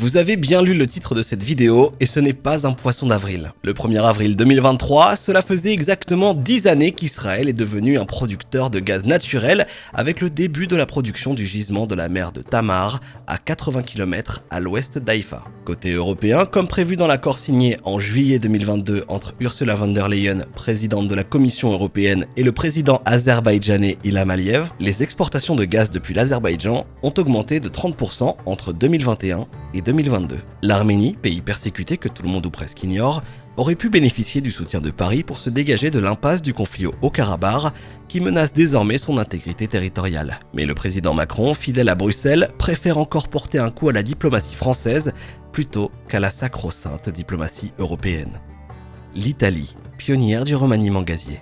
Vous avez bien lu le titre de cette vidéo et ce n'est pas un poisson d'avril. Le 1er avril 2023, cela faisait exactement 10 années qu'Israël est devenu un producteur de gaz naturel avec le début de la production du gisement de la mer de Tamar à 80 km à l'ouest d'Haïfa. Côté européen, comme prévu dans l'accord signé en juillet 2022 entre Ursula von der Leyen, présidente de la Commission européenne, et le président azerbaïdjanais Ilham Aliyev, les exportations de gaz depuis l'Azerbaïdjan ont augmenté de 30% entre 2021 et 2022. L'Arménie, pays persécuté que tout le monde ou presque ignore, aurait pu bénéficier du soutien de Paris pour se dégager de l'impasse du conflit au Haut-Karabakh qui menace désormais son intégrité territoriale. Mais le président Macron, fidèle à Bruxelles, préfère encore porter un coup à la diplomatie française plutôt qu'à la sacro-sainte diplomatie européenne. L'Italie, pionnière du remaniement gazier.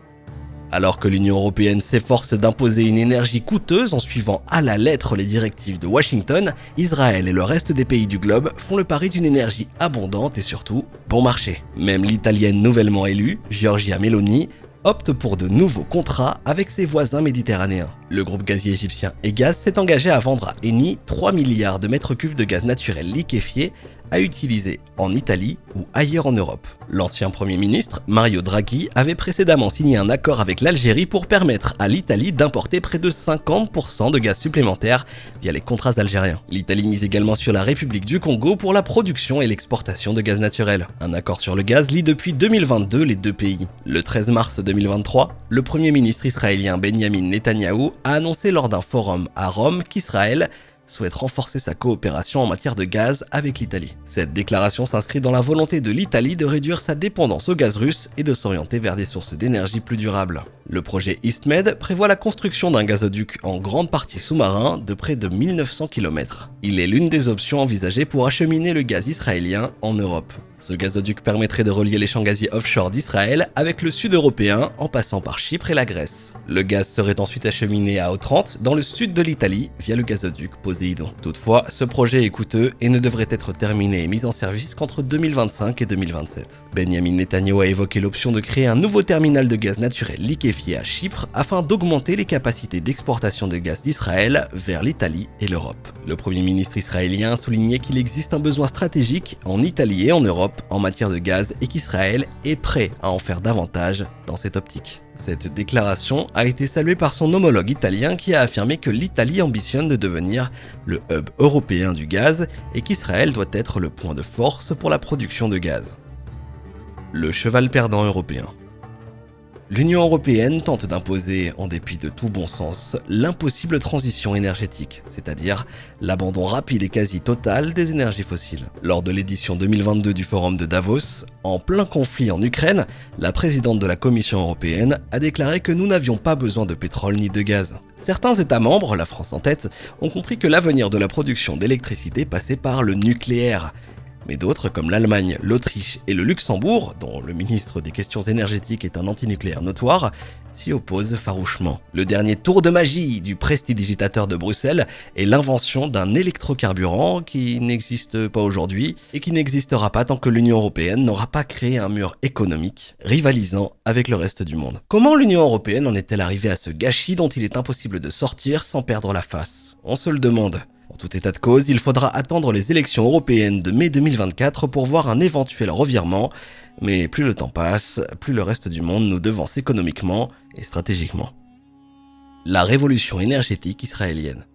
Alors que l'Union européenne s'efforce d'imposer une énergie coûteuse en suivant à la lettre les directives de Washington, Israël et le reste des pays du globe font le pari d'une énergie abondante et surtout bon marché. Même l'Italienne nouvellement élue, Giorgia Meloni, opte pour de nouveaux contrats avec ses voisins méditerranéens. Le groupe gazier égyptien Egaz s'est engagé à vendre à Eni 3 milliards de mètres cubes de gaz naturel liquéfié à utiliser en Italie ou ailleurs en Europe. L'ancien Premier ministre, Mario Draghi, avait précédemment signé un accord avec l'Algérie pour permettre à l'Italie d'importer près de 50% de gaz supplémentaire via les contrats algériens. L'Italie mise également sur la République du Congo pour la production et l'exportation de gaz naturel. Un accord sur le gaz lie depuis 2022 les deux pays. Le 13 mars 2023, le Premier ministre israélien Benjamin Netanyahou a annoncé lors d'un forum à Rome qu'Israël souhaite renforcer sa coopération en matière de gaz avec l'Italie. Cette déclaration s'inscrit dans la volonté de l'Italie de réduire sa dépendance au gaz russe et de s'orienter vers des sources d'énergie plus durables. Le projet EastMed prévoit la construction d'un gazoduc en grande partie sous-marin de près de 1900 km. Il est l'une des options envisagées pour acheminer le gaz israélien en Europe. Ce gazoduc permettrait de relier les champs gaziers offshore d'Israël avec le sud européen en passant par Chypre et la Grèce. Le gaz serait ensuite acheminé à Otrante, dans le sud de l'Italie, via le gazoduc Poséidon. Toutefois, ce projet est coûteux et ne devrait être terminé et mis en service qu'entre 2025 et 2027. Benjamin Netanyahou a évoqué l'option de créer un nouveau terminal de gaz naturel liquéfié à Chypre afin d'augmenter les capacités d'exportation de gaz d'Israël vers l'Italie et l'Europe. Le Premier ministre israélien a souligné qu'il existe un besoin stratégique en Italie et en Europe en matière de gaz et qu'Israël est prêt à en faire davantage dans cette optique. Cette déclaration a été saluée par son homologue italien qui a affirmé que l'Italie ambitionne de devenir le hub européen du gaz et qu'Israël doit être le point de force pour la production de gaz. Le cheval perdant européen. L'Union européenne tente d'imposer, en dépit de tout bon sens, l'impossible transition énergétique, c'est-à-dire l'abandon rapide et quasi total des énergies fossiles. Lors de l'édition 2022 du Forum de Davos, en plein conflit en Ukraine, la présidente de la Commission européenne a déclaré que nous n'avions pas besoin de pétrole ni de gaz. Certains États membres, la France en tête, ont compris que l'avenir de la production d'électricité passait par le nucléaire. Mais d'autres, comme l'Allemagne, l'Autriche et le Luxembourg, dont le ministre des questions énergétiques est un antinucléaire notoire, s'y opposent farouchement. Le dernier tour de magie du prestidigitateur de Bruxelles est l'invention d'un électrocarburant qui n'existe pas aujourd'hui et qui n'existera pas tant que l'Union européenne n'aura pas créé un mur économique rivalisant avec le reste du monde. Comment l'Union européenne en est-elle arrivée à ce gâchis dont il est impossible de sortir sans perdre la face? On se le demande. En tout état de cause, il faudra attendre les élections européennes de mai 2024 pour voir un éventuel revirement, mais plus le temps passe, plus le reste du monde nous devance économiquement et stratégiquement. La révolution énergétique israélienne.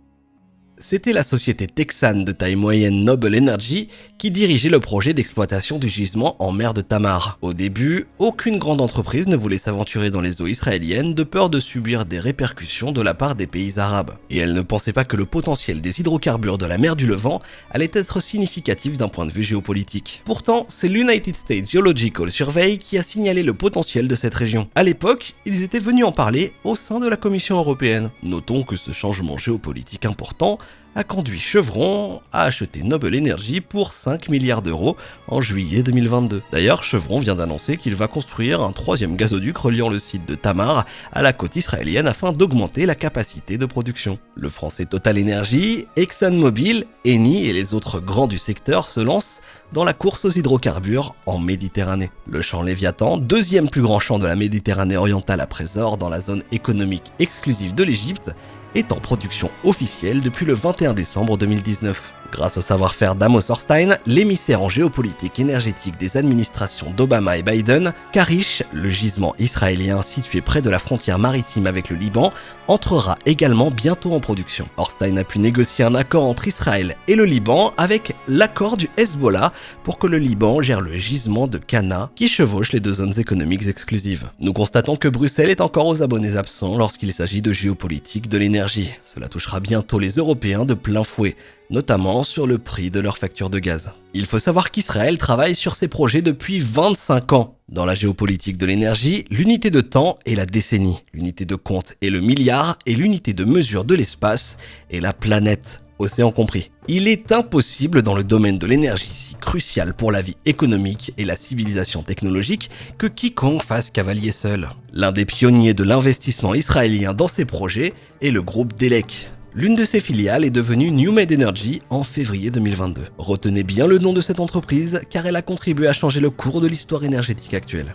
C'était la société texane de taille moyenne Noble Energy qui dirigeait le projet d'exploitation du gisement en mer de Tamar. Au début, aucune grande entreprise ne voulait s'aventurer dans les eaux israéliennes de peur de subir des répercussions de la part des pays arabes. Et elle ne pensait pas que le potentiel des hydrocarbures de la mer du Levant allait être significatif d'un point de vue géopolitique. Pourtant, c'est l'United States Geological Survey qui a signalé le potentiel de cette région. À l'époque, ils étaient venus en parler au sein de la Commission européenne. Notons que ce changement géopolitique important a conduit Chevron à acheter Noble Energy pour 5 milliards d'euros en juillet 2022. D'ailleurs, Chevron vient d'annoncer qu'il va construire un troisième gazoduc reliant le site de Tamar à la côte israélienne afin d'augmenter la capacité de production. Le français Total Energy, ExxonMobil, Eni et les autres grands du secteur se lancent dans la course aux hydrocarbures en Méditerranée. Le champ Léviathan, deuxième plus grand champ de la Méditerranée orientale après Or dans la zone économique exclusive de l'Égypte, est en production officielle depuis le 21 décembre 2019. Grâce au savoir-faire d'Amos Hochstein, l'émissaire en géopolitique énergétique des administrations d'Obama et Biden, Karish, le gisement israélien situé près de la frontière maritime avec le Liban, entrera également bientôt en production. Hochstein a pu négocier un accord entre Israël et le Liban avec l'accord du Hezbollah pour que le Liban gère le gisement de Cana qui chevauche les deux zones économiques exclusives. Nous constatons que Bruxelles est encore aux abonnés absents lorsqu'il s'agit de géopolitique de l'énergie. Cela touchera bientôt les Européens de plein fouet, notamment sur le prix de leur facture de gaz. Il faut savoir qu'Israël travaille sur ces projets depuis 25 ans. Dans la géopolitique de l'énergie, l'unité de temps est la décennie, l'unité de compte est le milliard et l'unité de mesure de l'espace est la planète, océan compris. Il est impossible dans le domaine de l'énergie si crucial pour la vie économique et la civilisation technologique que quiconque fasse cavalier seul. L'un des pionniers de l'investissement israélien dans ces projets est le groupe Delek. L'une de ses filiales est devenue NewMed Energy en février 2022. Retenez bien le nom de cette entreprise car elle a contribué à changer le cours de l'histoire énergétique actuelle.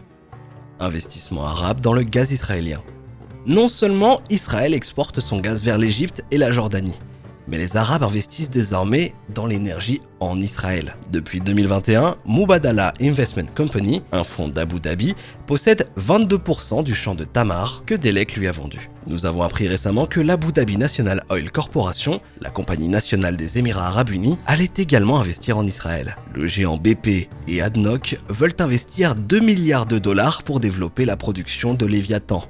Investissement arabe dans le gaz israélien. Non seulement Israël exporte son gaz vers l'Égypte et la Jordanie, mais les Arabes investissent désormais dans l'énergie en Israël. Depuis 2021, Mubadala Investment Company, un fonds d'Abu Dhabi, possède 22% du champ de Tamar que Delek lui a vendu. Nous avons appris récemment que l'Abu Dhabi National Oil Corporation, la compagnie nationale des Émirats Arabes Unis, allait également investir en Israël. Le géant BP et ADNOC veulent investir 2 milliards de dollars pour développer la production de Léviathan.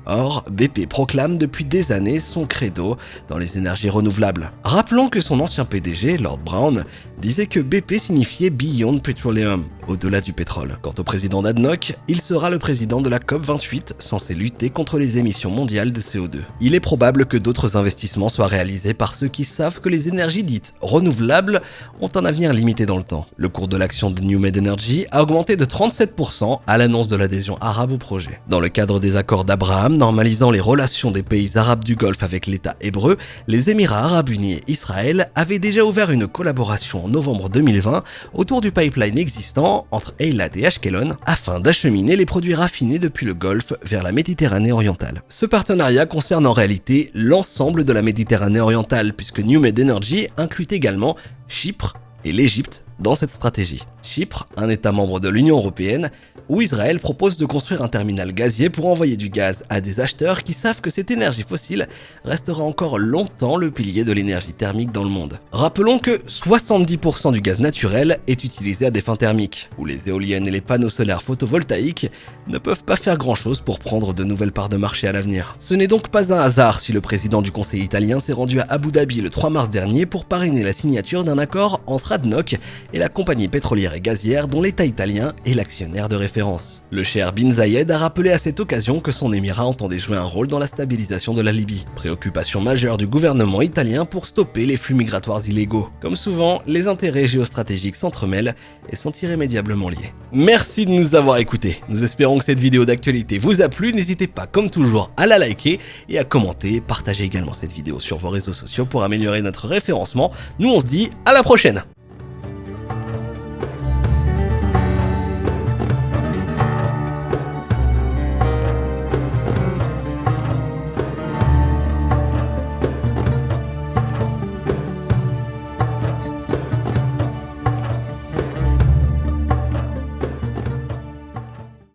Or, BP proclame depuis des années son credo dans les énergies renouvelables. Rappelons que son ancien PDG, Lord Brown, disait que BP signifiait Beyond Petroleum, au-delà du pétrole. Quant au président d'ADNOC, il sera le président de la COP28, censé lutter contre les émissions mondiales de CO2. Il est probable que d'autres investissements soient réalisés par ceux qui savent que les énergies dites renouvelables ont un avenir limité dans le temps. Le cours de l'action de NewMed Energy a augmenté de 37% à l'annonce de l'adhésion arabe au projet. Dans le cadre des accords d'Abraham, normalisant les relations des pays arabes du Golfe avec l'État hébreu, les Émirats Arabes Unis et Israël avaient déjà ouvert une collaboration en novembre 2020 autour du pipeline existant entre Eilat et Ashkelon afin d'acheminer les produits raffinés depuis le Golfe vers la Méditerranée orientale. Ce partenariat concerne en réalité l'ensemble de la Méditerranée orientale puisque NewMed Energy inclut également Chypre et l'Égypte dans cette stratégie. Chypre, un État membre de l'Union européenne, où Israël propose de construire un terminal gazier pour envoyer du gaz à des acheteurs qui savent que cette énergie fossile restera encore longtemps le pilier de l'énergie thermique dans le monde. Rappelons que 70% du gaz naturel est utilisé à des fins thermiques, où les éoliennes et les panneaux solaires photovoltaïques ne peuvent pas faire grand-chose pour prendre de nouvelles parts de marché à l'avenir. Ce n'est donc pas un hasard si le président du Conseil italien s'est rendu à Abu Dhabi le 3 mars dernier pour parrainer la signature d'un accord entre ADNOC et la compagnie pétrolière et gazière dont l'État italien est l'actionnaire de référence. Le cher Bin Zayed a rappelé à cette occasion que son émirat entendait jouer un rôle dans la stabilisation de la Libye. Préoccupation majeure du gouvernement italien pour stopper les flux migratoires illégaux. Comme souvent, les intérêts géostratégiques s'entremêlent et sont irrémédiablement liés. Merci de nous avoir écoutés. Nous espérons que cette vidéo d'actualité vous a plu. N'hésitez pas, comme toujours, à la liker et à commenter. Partagez également cette vidéo sur vos réseaux sociaux pour améliorer notre référencement. Nous, on se dit à la prochaine!